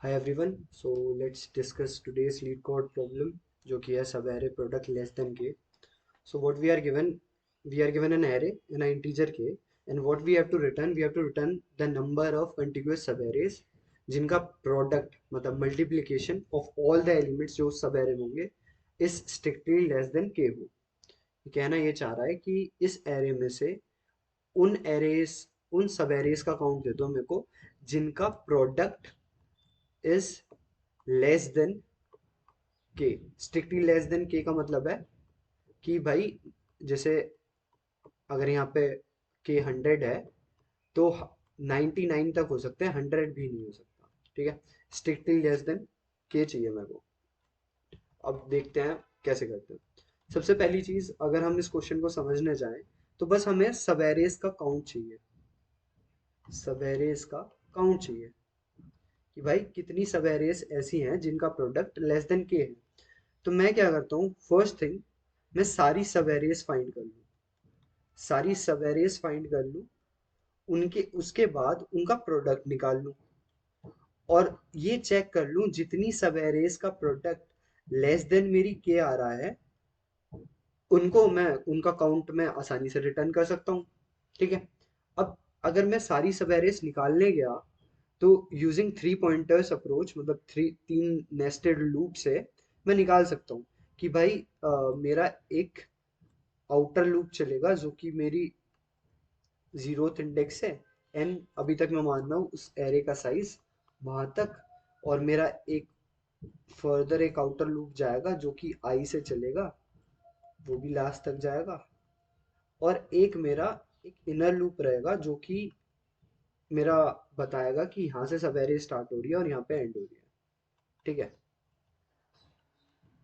Hi everyone. So let's discuss today's lead code problem जो कि है सब array product less than k. So what we are given an array and an integer k, and what we have to return the number of contiguous subarrays जिनका product मतलब multiplication of all the elements जो उस subarray में होंगे is strictly less than k हो. कहना ये चाह रहा है कि इस array में से उन arrays उन सब arrays का काउंट दे दो मेरे को जिनका प्रोडक्ट इज लेस देन के. स्ट्रिक्टली लेस देन के का मतलब है कि भाई जैसे अगर यहाँ पे के 100 है तो 99 तक हो सकते हैं, 100 भी नहीं हो सकता. ठीक है, स्ट्रिक्टली लेस देन के चाहिए मेरे को. अब देखते हैं कैसे करते हैं. सबसे पहली चीज, अगर हम इस क्वेश्चन को समझने जाएं तो बस हमें सब एरेज का काउंट चाहिए. सब एरेज का काउंट चाहिए कि भाई कितनी सब एरेज ऐसी हैं जिनका प्रोडक्ट लेस देन के है. तो मैं क्या करता हूँ, फर्स्ट थिंग मैं सारी सब एरेज फाइंड कर लूँ. सारी सब एरेज फाइंड कर लूँ, उनके उसके बाद उनका प्रोडक्ट निकाल लूँ और ये चेक कर लूँ जितनी सब एरेज का प्रोडक्ट लेस देन मेरी के आ रहा है उनको मैं उनका काउंट में आसानी से रिटर्न कर सकता हूँ. ठीक है. अब अगर मैं सारी सब एरेज निकालने गया तो यूजिंग थ्री पॉइंटर्स अप्रोच मतलब तीन नेस्टेड लूप से मैं निकाल सकता हूँ कि भाई मेरा एक आउटर लूप चलेगा जो कि मेरी जीरोथ इंडेक्स है. एन अभी तक मैं मान रहा हूँ उस एरे का साइज वहां तक, और मेरा एक फर्दर एक आउटर लूप जाएगा जो कि आई से चलेगा, वो भी लास्ट तक जाएगा. और एक मेरा एक इनर लूप रहेगा जो कि मेरा बताएगा कि यहाँ से सब एरे स्टार्ट हो रही है और यहाँ पे एंड हो रही है. ठीक है,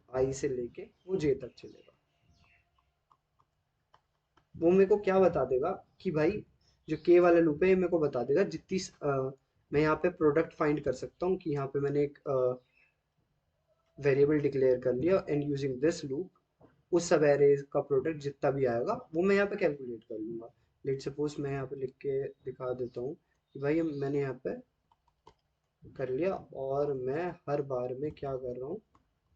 आई से लेके वो जे तक चलेगा. वो मेरे को क्या बता देगा कि भाई जो के वाला लूप है ये मेरे को बता देगा जितनी मैं यहाँ पे प्रोडक्ट फाइंड कर सकता हूँ कि यहाँ पे मैंने एक वेरिएबल डिक्लेयर कर लिया एंड यूजिंग दिस लूप उस सब एरे का प्रोडक्ट जितना भी आएगा वो मैं यहाँ पे कैलकुलेट कर लूंगा. लेट सपोज मैं यहाँ पे लिख के दिखा देता हूँ कि भाई मैंने यहाँ पे कर लिया और मैं हर बार में क्या कर रहा हूँ,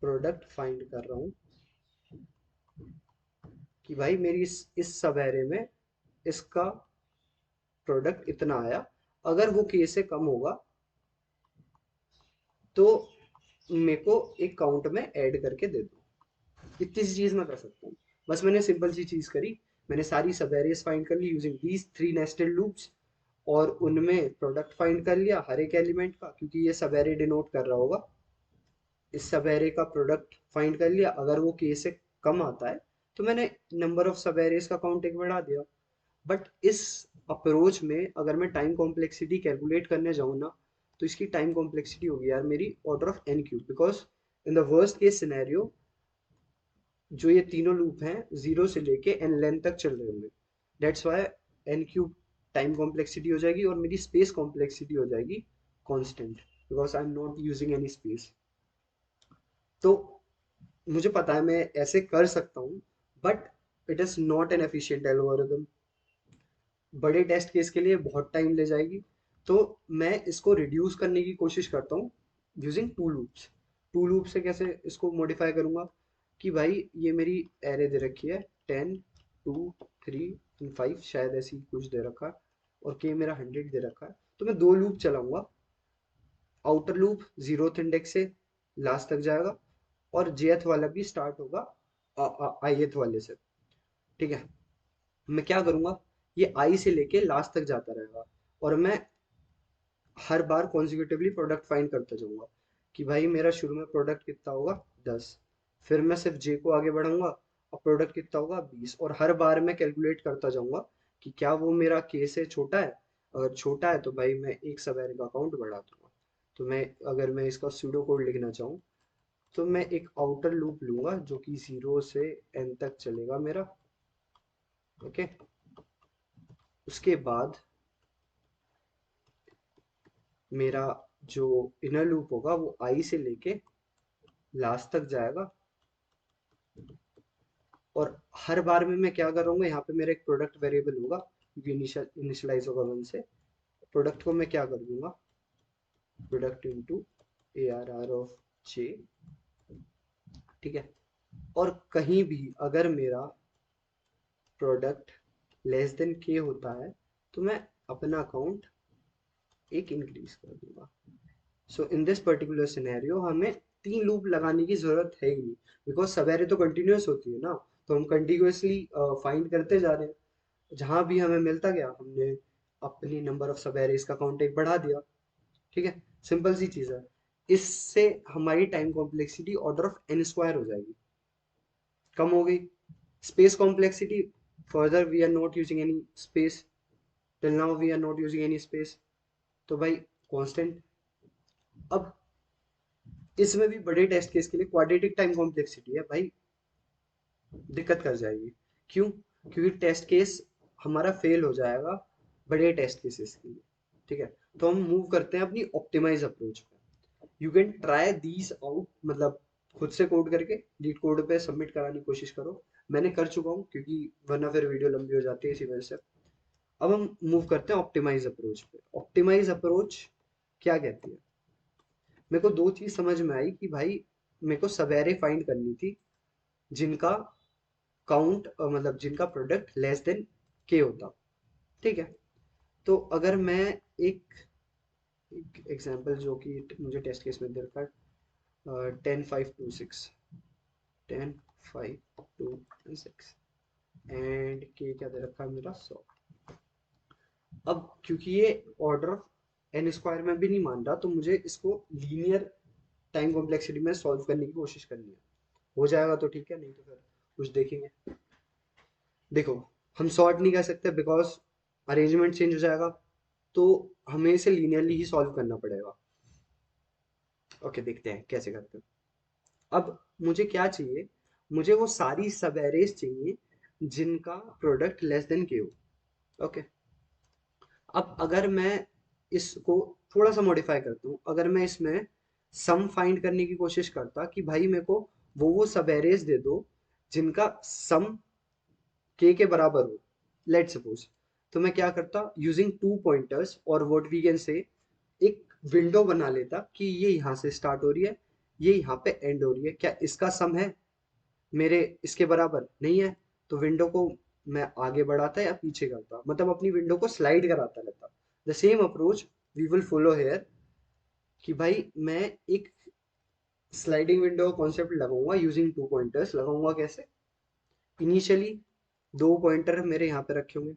प्रोडक्ट फाइंड कर रहा हूँ कि भाई मेरी इस सब एरे में इसका प्रोडक्ट इतना आया. अगर वो के से कम होगा तो मेरे को एक काउंट में ऐड करके दे दो. इतनी सी चीज मैं कर सकता हूँ. बस मैंने सिंपल सी चीज करी, मैंने सारी सब एरेज फाइंड कर ली using these three nested loops और उनमें प्रोडक्ट फाइंड कर लिया हर एक एलिमेंट का, क्योंकि ये सब एरे डिनोट कर रहा होगा. इस सब एरे का प्रोडक्ट फाइंड कर लिया, अगर वो के से कम आता है तो मैंने नंबर ऑफ सब एरेज का काउंट एक बढ़ा दिया. बट इस अप्रोच में अगर मैं टाइम कॉम्प्लेक्सिटी कैलकुलेट करने जाऊँ ना तो इसकी टाइम कॉम्प्लेक्सिटी होगी यार मेरी order of n cube, because in the worst case scenario जो ये तीनों लूप हैं जीरो से लेके एन लेंथ तक चल रहे होंगे. That's why n cube time complexity हो जाएगी और मेरी स्पेस कॉम्प्लेक्सिटी हो जाएगी constant, because I am not using any space. तो मुझे पता है मैं ऐसे कर सकता हूँ, but it is not an efficient algorithm. बड़े टेस्ट केस के लिए बहुत टाइम ले जाएगी. तो मैं इसको रिड्यूस करने की कोशिश करता हूँ using two loops. Two loop से कैसे इसको मॉडिफाई करूंगा कि भाई ये मेरी एरे दे रखी है 10, 2, 3 एंड 5, शायद ऐसी कुछ दे रखा है, और के मेरा 100 दे रखा है. तो मैं दो लूप चलाऊंगा. आउटर लूप जीरोथ इंडेक्स से लास्ट तक जाएगा और जेथ वाला भी स्टार्ट होगा आईएथ वाले से. ठीक है. मैं क्या करूंगा, ये आई से लेके लास्ट तक जाता रहेगा और मैं हर बार कॉन्जिक्यूटिवली प्रोडक्ट फाइंड करता जाऊंगा कि भाई मेरा शुरू में प्रोडक्ट कितना होगा 10, फिर मैं सिर्फ जे को आगे बढ़ाऊंगा और प्रोडक्ट कितना होगा 20, और हर बार मैं कैलकुलेट करता जाऊंगा कि क्या वो मेरा के से छोटा है. अगर छोटा है तो भाई मैं एक सब एरे का अकाउंट बढ़ा दूंगा. तो मैं अगर मैं इसका सूडो कोड लिखना चाहूँ तो मैं एक आउटर लूप लूंगा जो कि 0 से n तक चलेगा मेरा. ओके. उसके बाद मेरा जो इनर लूप होगा वो आई से लेके लास्ट तक जाएगा. और हर बार में मैं क्या करूँगा, यहाँ पे मेरा एक प्रोडक्ट वेरिएबल होगा क्योंकि इनिशियलाइज होगा 1 से. प्रोडक्ट को मैं क्या कर दूंगा, product into ARR of J, ठीक है। और कहीं भी अगर मेरा प्रोडक्ट लेस देन K होता है तो मैं अपना अकाउंट एक इंक्रीज कर दूंगा। सो इन दिस पर्टिकुलर सिनेरियो हमें 3 लूप लगाने की जरूरत है ही नहीं, बिकॉज सवेरे तो कंटिन्यूअस होती है ना, तो हम कंटिन्यूअसली फाइंड करते जा रहे हैं। जहां भी हमें मिलता गया हमने अपनी नंबर ऑफ सवेरे का काउंट एक बढ़ा दिया, ठीक है। सिंपल सी चीज है। इससे हमारी time complexity order of n square हो जाएगी, कम हो गई। Space complexity, further we are not using any space, till now we are not using any space, तो भाई कांस्टेंट। अब इसमें भी बड़े टेस्ट केस के लिए क्वाड्रेटिक टाइम कॉम्प्लेक्सिटी है भाई, दिक्कत कर जाएगी। क्यों? क्योंकि टेस्ट केस हमारा फेल हो जाएगा बड़े टेस्ट केसेस के लिए, ठीक है। तो हम मूव करते हैं अपनी ऑप्टिमाइज अप्रोच पे। You can try these out, मतलब खुद से कोड करके लीड कोड पे सबमिट कराने की कोशिश करो। मैंने कर चुका हूँ, क्योंकि वरना फिर वीडियो लंबी हो जाती है इसी वजह से। अब हम मूव करते हैं ऑप्टिमाइज अप्रोच पे। ऑप्टिमाइज अप्रोच क्या कहती है? मेरे को दो चीज समझ में आई कि भाई मेरे को सवेरे फाइंड करनी थी जिनका काउंट, मतलब जिनका प्रोडक्ट लेस देन के होता, ठीक है। तो अगर मैं एक एग्जांपल जो कि मुझे टेस्ट केस में दे रखा है, 10 5 2 6, 10 5 2 6 एंड के क्या दे रखा है मेरा 100। अब क्योंकि ये ऑर्डर ऑफ एन स्क्वायर में भी नहीं मान रहा, तो मुझे इसको लीनियर टाइम कॉम्प्लेक्सिटी में सॉल्व करने की कोशिश करनी है। हो जाएगा तो ठीक है, नहीं तो फिर कुछ देखेंगे। देखो, हम सॉर्ट नहीं कर सकते बिकॉज अरेंजमेंट चेंज हो जाएगा, तो हमें इसे लीनियरली ही सॉल्व करना पड़ेगा। ओके, देखते हैं कैसे करते हैं। अब मुझे क्या चाहिए? मुझे वो सारी सब एरेज चाहिए जिनका प्रोडक्ट लेस देन के हो, ओके। अब अगर मैं इसको थोड़ा सा मॉडिफाई करता हूँ, अगर मैं इसमें सम फाइंड करने की कोशिश करता कि भाई मेरे को वो सब एरेज दे दो जिनका सम के बराबर हो, लेट सपोज। तो मैं क्या करता, यूजिंग 2 पॉइंटर्स और व्हाट वी कैन से, एक विंडो बना लेता कि ये यहाँ से स्टार्ट हो रही है, ये यहाँ पे एंड हो रही है, क्या इसका सम है मेरे इसके बराबर? नहीं है। तो विंडो को मैं आगे बढ़ाता या पीछे करता, मतलब अपनी विंडो को स्लाइड कराता रहता। The same approach we will follow here, कि भाई मैं एक स्लाइडिंग विंडो कॉन्सेप्ट लगाऊंगा यूजिंग 2 पॉइंटर्स। लगाऊंगा कैसे? इनिशियली 2 पॉइंटर मेरे यहाँ पे रखे होंगे।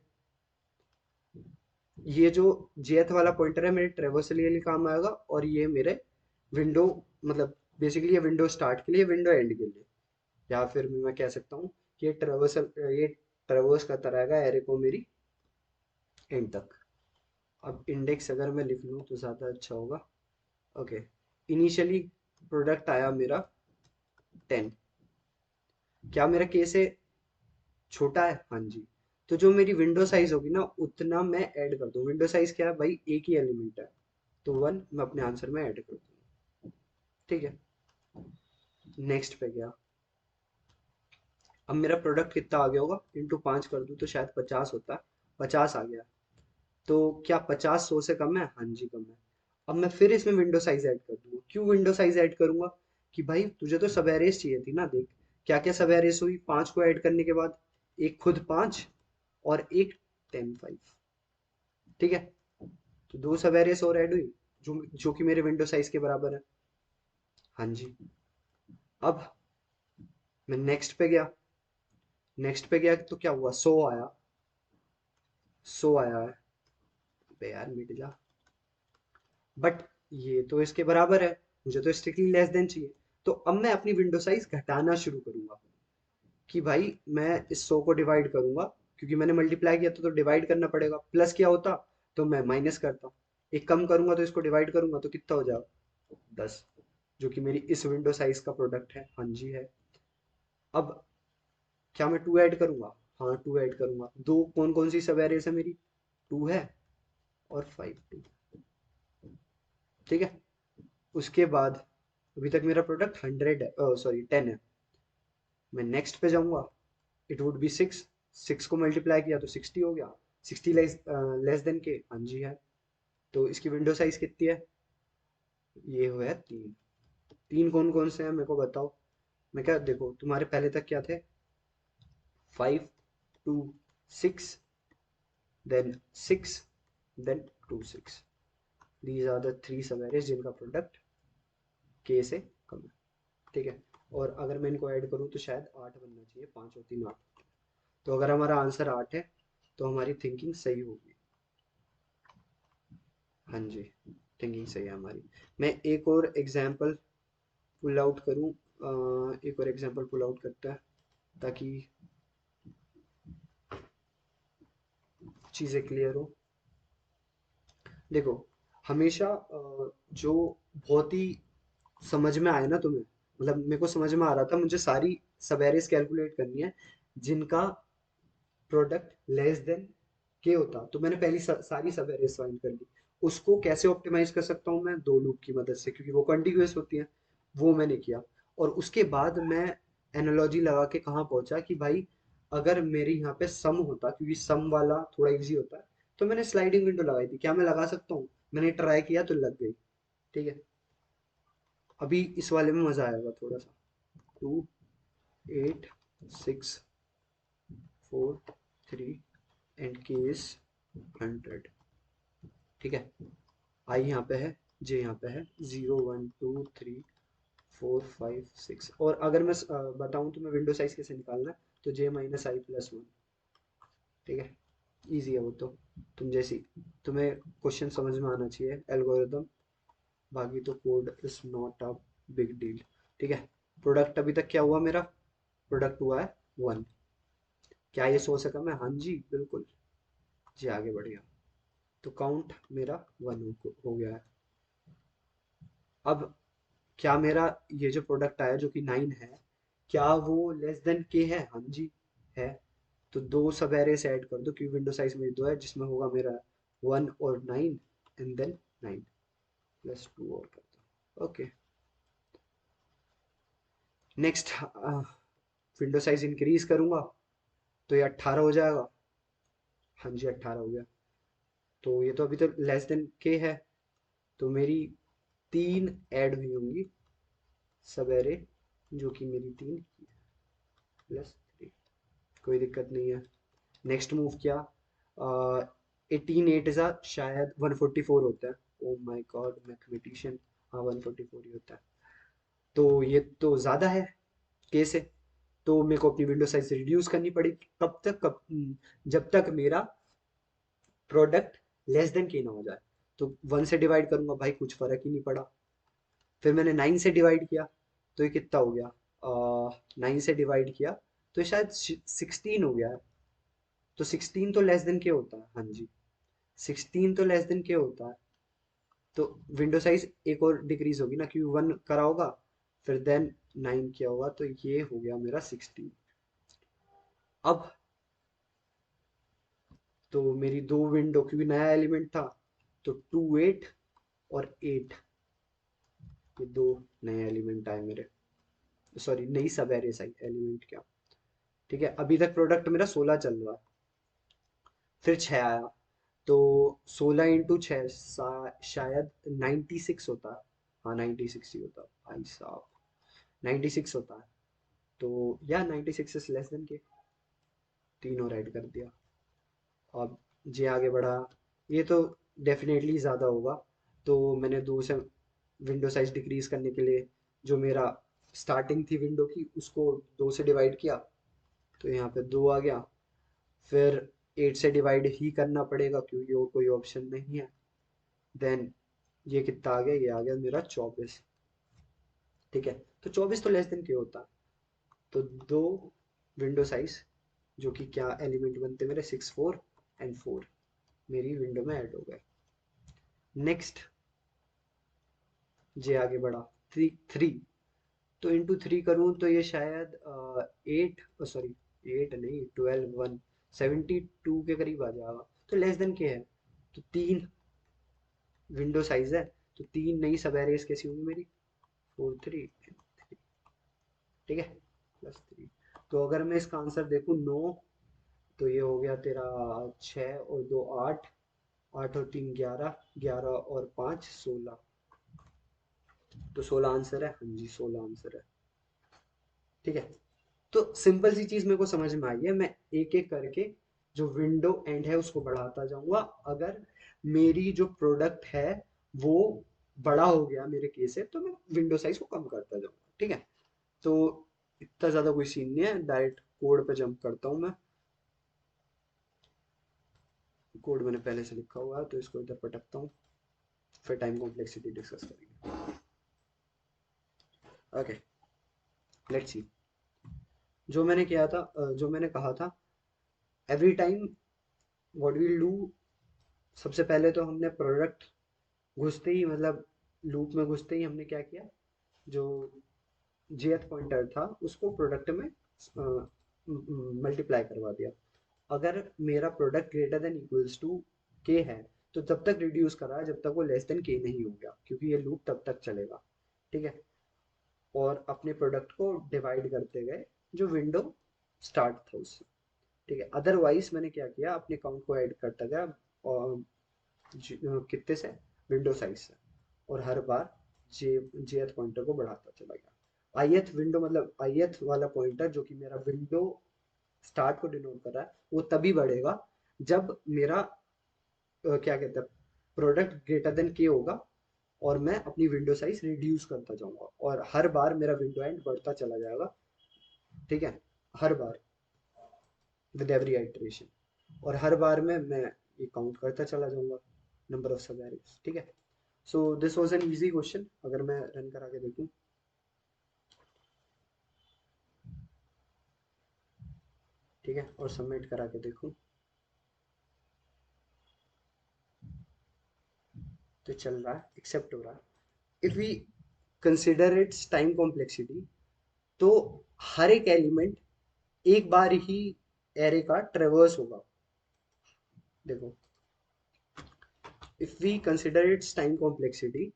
ये जो जेथ वाला पॉइंटर है मेरे ट्रेवर्सल के लिए काम आएगा, और ये मेरे विंडो, मतलब बेसिकली ये विंडो स्टार्ट के लिए, विंडो एंड के लिए। या फिर मैं कह सकता हूँ कि ये ट्रेवर्स करता रहेगा एरे को मेरी एंड तक। अब इंडेक्स अगर मैं लिख लूँ तो ज़्यादा अच्छा होगा। ओके, इनिशियली प्रोडक्ट आया मेरा 10। क्या मेरा के से छोटा है? हाँ जी। तो जो मेरी विंडो साइज होगी ना, उतना मैं ऐड कर दूँ। विंडो साइज क्या है भाई? एक ही एलिमेंट है, तो 1 मैं अपने आंसर में ऐड कर दूँ, ठीक है। नेक्स्ट पे गया। अब मेरा प्रोडक्ट कितना आ गया होगा? इंटू 5 कर दूँ तो शायद 50 होता है। 50 आ गया। तो क्या 50 100 से कम है? हाँ जी, कम है। अब मैं फिर इसमें विंडो साइज ऐड कर दूंगा। क्यों विंडो साइज ऐड करूंगा? कि भाई तुझे तो सब एरेस चाहिए थी ना, देख क्या क्या सब एरेस हुई 5 को ऐड करने के बाद। एक खुद 5 और एक 10 5, ठीक है। तो 2 सब एरेस और ऐड हुई, जो कि मेरे विंडो साइज के बराबर है। हाँ जी। अब मैं नेक्स्ट पे गया। नेक्स्ट पे गया तो क्या हुआ? 100 आया। 100 आया है। अबे यार मिट जा। बट ये तो इसके बराबर है, मुझे तो स्ट्रिक्टली लेस देन चाहिए। तो अब मैं अपनी विंडो साइज घटाना शुरू करूंगा कि भाई मैं इस 100 को डिवाइड करूंगा, क्योंकि मैंने मल्टीप्लाई किया तो डिवाइड करना पड़ेगा। प्लस क्या होता तो मैं माइनस करता। एक कम करूंगा तो इसको डिवाइड करूंगा तो कितना हो जाएगा? 10, जो कि मेरी इस विंडो साइज का प्रोडक्ट है। हाँ जी है। अब क्या मैं 2 ऐड करूंगा? हाँ 2 ऐड करूंगा। दो कौन कौन सी सब एरेज है मेरी? 2 है और 5 2, ठीक है। उसके बाद अभी तक मेरा प्रोडक्ट 100 है, सॉरी 10 है। मैं नेक्स्ट पे जाऊंगा। It would be 6। 6 को मल्टीप्लाई किया तो 60 हो गया। 60 लेस देन के, हाँ जी है। तो इसकी विंडो साइज कितनी है? ये हुआ है तीन। तीन कौन कौन से हैं मेरे को बताओ। मैं क्या देखो तुम्हारे पहले तक क्या थे, 5 2 6, then 6, then 2 6। These are the three sub arrays जिनका प्रोडक्ट के से कम है। ठीक है। और अगर मैं इनको ऐड करूँ तो शायद 8 बनना चाहिए, 5 और 3 8। तो अगर हमारा आंसर 8 है तो हमारी थिंकिंग सही होगी। हाँ जी, थिंकिंग सही है हमारी। मैं एक और एग्जांपल पुल आउट करूँ, एक और एग्जांपल पुल आउट करता है ताकि चीज़ें क्लियर हो। देखो, हमेशा जो बहुत ही समझ में आए ना तुम्हें, मतलब मेरे को समझ में आ रहा था, मुझे सारी सब एरेज कैलकुलेट करनी है जिनका प्रोडक्ट लेस देन के होता, तो मैंने पहली सारी सब एरेज फाइंड कर ली। उसको कैसे ऑप्टिमाइज कर सकता हूँ मैं, दो लूप की मदद से, क्योंकि वो कॉन्टिग्यूअस होती हैं। वो मैंने किया। और उसके बाद मैं एनालॉजी लगा के कहाँ पहुंचा कि भाई अगर मेरे यहाँ पे सम होता, क्योंकि सम वाला थोड़ा इजी होता है, तो मैंने स्लाइडिंग विंडो लगाई थी। क्या मैं लगा सकता हूँ? मैंने ट्राई किया तो लग गई। ठीक है। अभी इस वाले में मजा आएगा थोड़ा सा। 2 8 6 4 3 एंड के इज 100। ठीक है। आई यहाँ पे है, जे यहाँ पे है, 0 1 2 3 4 5 6। और अगर मैं बताऊँ तो मैं विंडो साइज कैसे निकालना है, तो J - I+1। ठीक है। इजी है वो तो। तुम जैसी, तुम्हें क्वेश्चन समझ में आना चाहिए, एल्गोरिदम। बाकी तो code is not a big deal. ठीक है। प्रोडक्ट अभी तक क्या हुआ मेरा? प्रोडक्ट हुआ है 1। क्या ये सो सका मैं? हाँ जी बिल्कुल। जी आगे बढ़ गया। तो काउंट मेरा 1 हो गया है। अब क्या मेरा ये जो प्रोडक्ट आया जो कि 9 है, क्या वो लेस देन के है? हाँ जी है। तो दो सब एरेस ऐड कर दो, क्योंकि विंडो साइज मेरी दो है, जिसमें होगा मेरा 1 और 9, एंड देन 9 +2 और कर दो। Okay. Next, window size increase करूंगा तो ये 18 हो जाएगा। हाँ जी 18 हो गया। तो ये तो अभी तो लेस देन के है, तो मेरी तीन ऐड हुई होंगी सब एरे, जो कि मेरी तीन +3। कोई दिक्कत नहीं है। नेक्स्ट मूव क्या? 18 8 जा शायद 144 होता है। Oh my God mathematician. हाँ 144 ही होता है। तो ये तो ज़्यादा है के से। तो मेरे को अपनी विंडो साइज रिड्यूस करनी पड़ेगी। कब तक? जब तक मेरा प्रोडक्ट लेस देन के ना हो जाए। तो 1 से डिवाइड करूंगा भाई, कुछ फर्क ही नहीं पड़ा। फिर मैंने 9 से डिवाइड किया, तो ये कितना हो गया? 9 से डिवाइड किया तो ये शायद 16 हो गया है। तो 16 तो लेस देन के होता है। हाँ जी 16 तो लेस देन के होता है। तो विंडो साइज एक और डिक्रीज होगी ना, क्योंकि 1 करा होगा, फिर देन 9 किया होगा, तो ये हो गया मेरा 16। अब तो मेरी दो विंडो, क्योंकि नया एलिमेंट था, तो 2 8 और 8, ये दो नए एलिमेंट आए मेरे। सॉरी नई सब एरेस आई, एलिमेंट क्या। ठीक है। अभी तक प्रोडक्ट मेरा 16 चल रहा है। फिर 6 आया, तो 16 × 6 शायद 96 होता है। हाँ 96 ही होता है भाई साहब, 96 होता है। तो या 96 इज लेस देन के। तीन और ऐड कर दिया। अब जे आगे बढ़ा, ये तो डेफिनेटली ज़्यादा होगा। तो मैंने दो से विंडो साइज डिक्रीज करने के लिए, जो मेरा स्टार्टिंग थी विंडो की, उसको दो से डिवाइड किया, तो यहाँ पे दो आ गया। फिर 8 से डिवाइड ही करना पड़ेगा, क्योंकि वो कोई ऑप्शन नहीं है। देन ये कितना आ गया? ये आ गया मेरा 24। ठीक है। तो 24 तो लेस देन के होता। तो दो विंडो साइज, जो कि क्या एलिमेंट बनते मेरे, 6 4 एंड 4, मेरी विंडो में ऐड हो गए। नेक्स्ट, जे आगे बढ़ा, 3 3। तो इंटू 3 करूँ तो ये शायद 8, सॉरी 8 नहीं, 12 1 72 के करीब आ जाएगा। तो लेस देन के है। तो तीन विंडो साइज है, तो तीन नई सब एरेज कैसी होंगी मेरी? 4 3 3। ठीक है। +3। तो अगर मैं इसका आंसर देखूँ 9, तो ये हो गया तेरा 6 और 2 8, 8 और 3 11, 11 और 5 16। तो 16 आंसर है, हाँ जी 16 आंसर है। ठीक है, तो सिंपल सी चीज मेरे को समझ में आई है। मैं एक एक करके जो विंडो एंड है उसको बढ़ाता जाऊंगा। अगर मेरी जो प्रोडक्ट है वो बड़ा हो गया मेरे केस से, तो मैं विंडो साइज को कम करता जाऊंगा। ठीक है, तो इतना ज्यादा कोई सीन नहीं है, डायरेक्ट कोड पे जंप करता हूँ मैं। कोड मैंने पहले से लिखा हुआ है तो इसको इधर पटकता हूँ, फिर टाइम कॉम्प्लेक्सिटी डिस्कस करेंगे। Okay, let's see. जो मैंने किया था, जो मैंने कहा था, every time what will do, सबसे पहले तो हमने प्रोडक्ट घुसते ही, मतलब लूप में घुसते ही हमने क्या किया, जो jth पॉइंटर था उसको प्रोडक्ट में मल्टीप्लाई करवा दिया। अगर मेरा product greater than equals to k है तो तब तक रिड्यूस करा जब तक वो लेस देन के नहीं हो गया, क्योंकि ये लूप तब तक चलेगा। ठीक है, और अपने प्रोडक्ट को डिवाइड करते गए जो विंडो स्टार्ट था उससे। ठीक है, अदरवाइज मैंने क्या किया, अपने काउंट को ऐड करता गया, और कितने से, विंडो साइज से, और हर बार जेथ पॉइंटर को बढ़ाता चला गया। आईएथ विंडो मतलब आईएथ वाला पॉइंटर जो कि मेरा विंडो स्टार्ट को डिनोट कर रहा है, वो तभी बढ़ेगा जब मेरा क्या कहते हैं, प्रोडक्ट ग्रेटर देन के होगा, और मैं अपनी विंडो साइज रिड्यूस करता जाऊंगा, और हर बार मेरा विंडो एंड बढ़ता चला जाएगा। ठीक है, हर बार विद एवरी आइटरेशन, और हर बार में मैं ये काउंट करता चला जाऊंगा नंबर ऑफ सब एरेज। ठीक है, so this was an easy question. अगर मैं रन करा के देखूं, ठीक है, और सबमिट करा के देखूं, तो चल रहा है, एक्सेप्ट हो रहा है। If we consider its time complexity, तो हर एक एलिमेंट एक बार ही एरे का ट्रेवर्स होगा। देखो, if we consider its time complexity,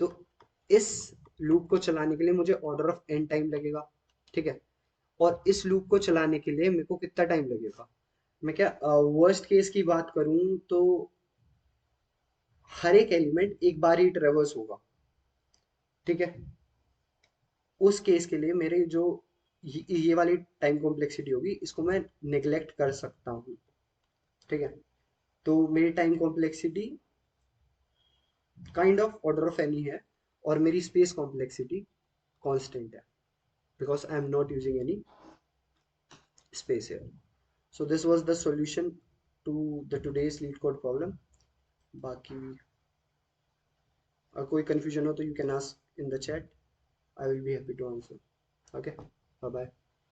तो इस लूप को चलाने के लिए मुझे ऑर्डर ऑफ एन टाइम लगेगा। ठीक है, और इस लूप को चलाने के लिए मेरे को कितना टाइम लगेगा, मैं क्या वर्स्ट केस की बात करूं तो हर एक एलिमेंट एक बार ही ट्रेवर्स होगा। ठीक है, उस केस के लिए मेरे जो ये वाली टाइम कॉम्प्लेक्सिटी होगी, इसको मैं नेग्लेक्ट कर सकता हूँ। ठीक है, तो मेरी time complexity kind of order of any है, और मेरी स्पेस कॉम्प्लेक्सिटी कांस्टेंट है, because I am not using any space here. So this was the solution to the today's lead code problem. बाकी कोई confusion हो तो you can ask in the chat. I will be happy to answer. Okay, bye bye.